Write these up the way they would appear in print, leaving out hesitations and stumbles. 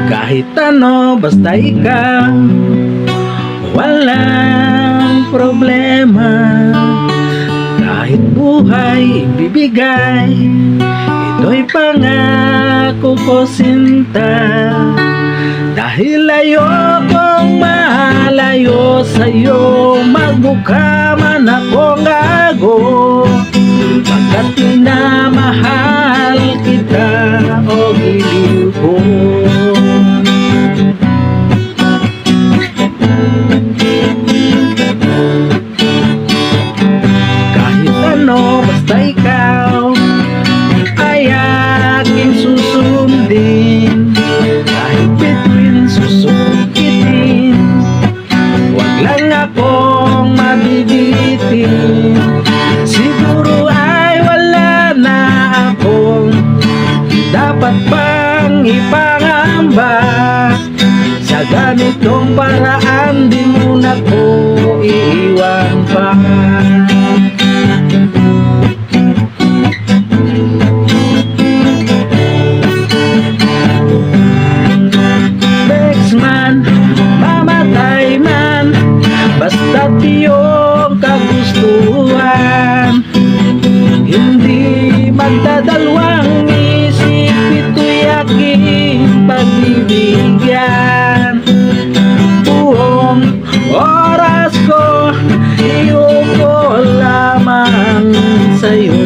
Kahit ano, basta ikaw, walang problema. Kahit buhay ibibigay, ito'y pangako ko sinta. Dahil ayokong malayo sa'yo, magmukha man akong gago, pagkat minamahal kita, o giliw ko. Kahit ano, basta ikaw ay aking susundin. Kahit bituin susukitin, wag lang akong mabibitin. Siguro ay wala na akong dapat pang ipangamba. Sa ganitong paraan di mo na ko iiwan pa. Mamatay man, basta't iyong kagustuhan. Hindi magdadalawang isip, ito'y aking pagbibigyan. Buong oras ko, iyoko lamang sa'yo.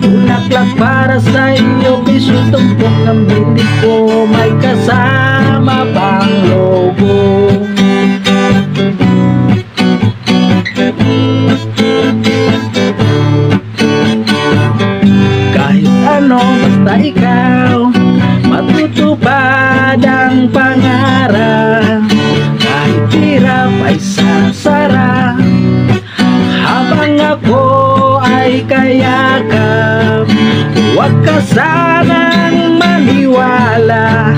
Bulaklak para sa iyo, piso tumpok ng bibig ko, may kasama pang logo. Kahit ano, basta ikaw, matutupad ang pangarap. Kahit hirap ay sasarap, habang ako ay kayakap. Huwag ka sanang maniwala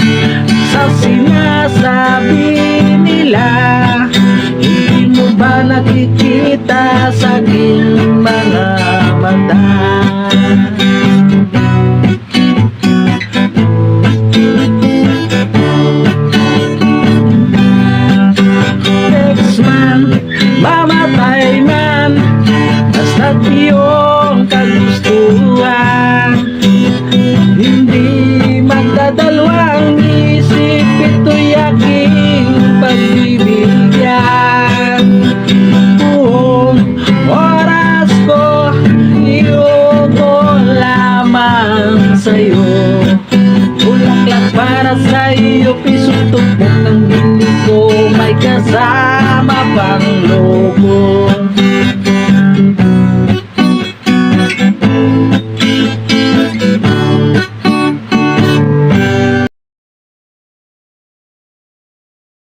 sa sinasabi nila. Hindi mo ba nakikita sa aking mga mata? Next man, mamatay man, basta't iyong kagustuhan. Hindi magdadalawang isip, ito'y aking pagbibigyan. Buong oras ko, iyoko lamang sa'yo. Bulaklak para sa iyo, piso tumpok ng bibig ko, may kasama pang logo.